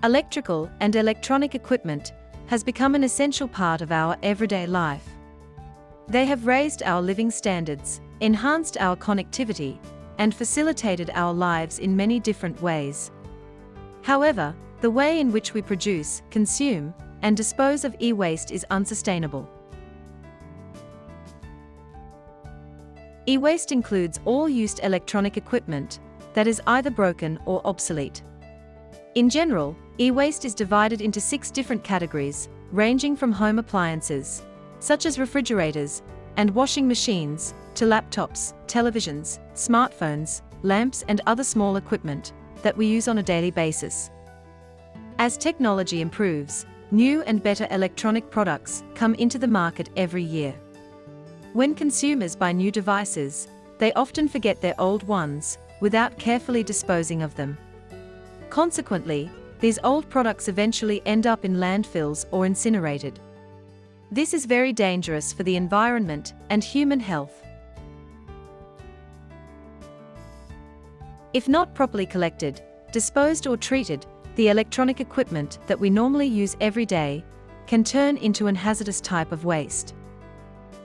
Electrical and electronic equipment has become an essential part of our everyday life. They have raised our living standards, enhanced our connectivity, and facilitated our lives in many different ways. However, the way in which we produce, consume, and dispose of e-waste is unsustainable. E-waste includes all used electronic equipment that is either broken or obsolete. In general, e-waste is divided into 6 different categories, ranging from home appliances, such as refrigerators and washing machines, to laptops, televisions, smartphones, lamps, and other small equipment that we use on a daily basis. As technology improves, new and better electronic products come into the market every year. When consumers buy new devices, they often forget their old ones without carefully disposing of them. Consequently, these old products eventually end up in landfills or incinerated. This is very dangerous for the environment and human health. If not properly collected, disposed or treated, the electronic equipment that we normally use every day can turn into an hazardous type of waste.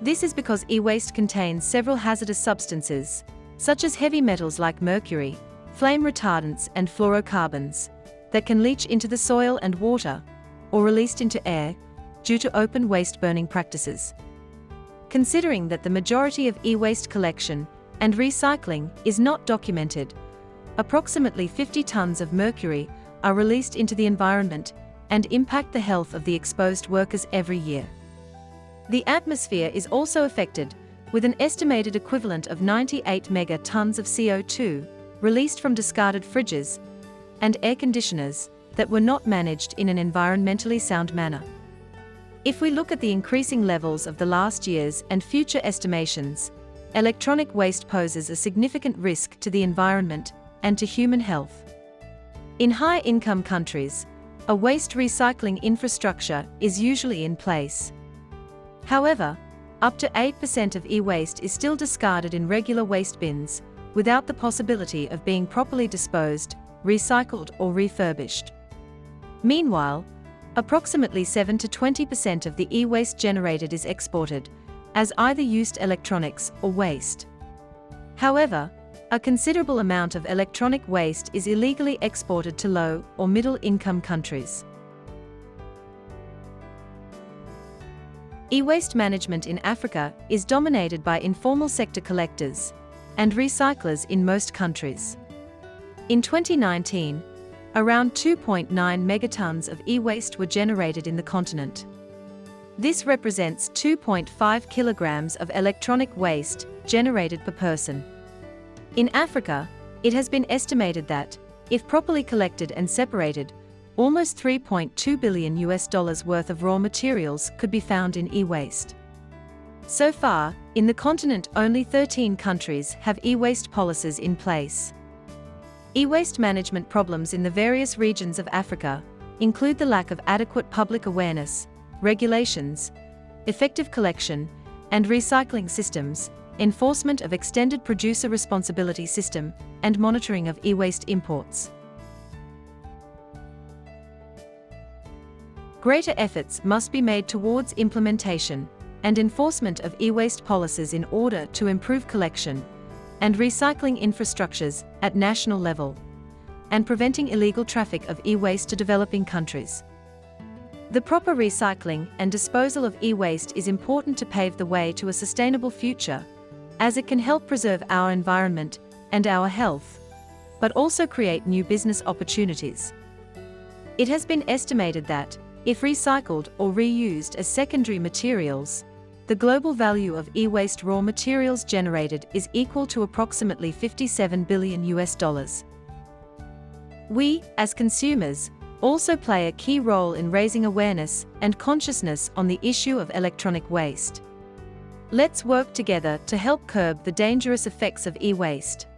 This is because e-waste contains several hazardous substances, such as heavy metals like mercury, flame retardants, and fluorocarbons, that can leach into the soil and water, or released into air, due to open waste burning practices. Considering that the majority of e-waste collection and recycling is not documented, approximately 50 tons of mercury are released into the environment and impact the health of the exposed workers every year. The atmosphere is also affected, with an estimated equivalent of 98 megatons of CO2 released from discarded fridges and air conditioners that were not managed in an environmentally sound manner. If we look at the increasing levels of the last year's and future estimations, electronic waste poses a significant risk to the environment and to human health. In high-income countries, a waste recycling infrastructure is usually in place. However, up to 8% of e-waste is still discarded in regular waste bins, without the possibility of being properly disposed, recycled, or refurbished. Meanwhile, approximately 7 to 20% of the e-waste generated is exported, as either used electronics or waste. However, a considerable amount of electronic waste is illegally exported to low or middle-income countries. E-waste management in Africa is dominated by informal sector collectors and recyclers in most countries. In 2019, around 2.9 megatons of e-waste were generated in the continent. This represents 2.5 kilograms of electronic waste generated per person. In Africa, it has been estimated that, if properly collected and separated, almost $3.2 billion worth of raw materials could be found in e-waste. So far, in the continent, only 13 countries have e-waste policies in place. E-waste management problems in the various regions of Africa include the lack of adequate public awareness, regulations, effective collection and recycling systems, enforcement of extended producer responsibility system, and monitoring of e-waste imports. Greater efforts must be made towards implementation and enforcement of e-waste policies in order to improve collection and recycling infrastructures at national level, and preventing illegal traffic of e-waste to developing countries. The proper recycling and disposal of e-waste is important to pave the way to a sustainable future, as it can help preserve our environment and our health, but also create new business opportunities. It has been estimated that, if recycled or reused as secondary materials, the global value of e-waste raw materials generated is equal to approximately $57 billion. We, as consumers, also play a key role in raising awareness and consciousness on the issue of electronic waste. Let's work together to help curb the dangerous effects of e-waste.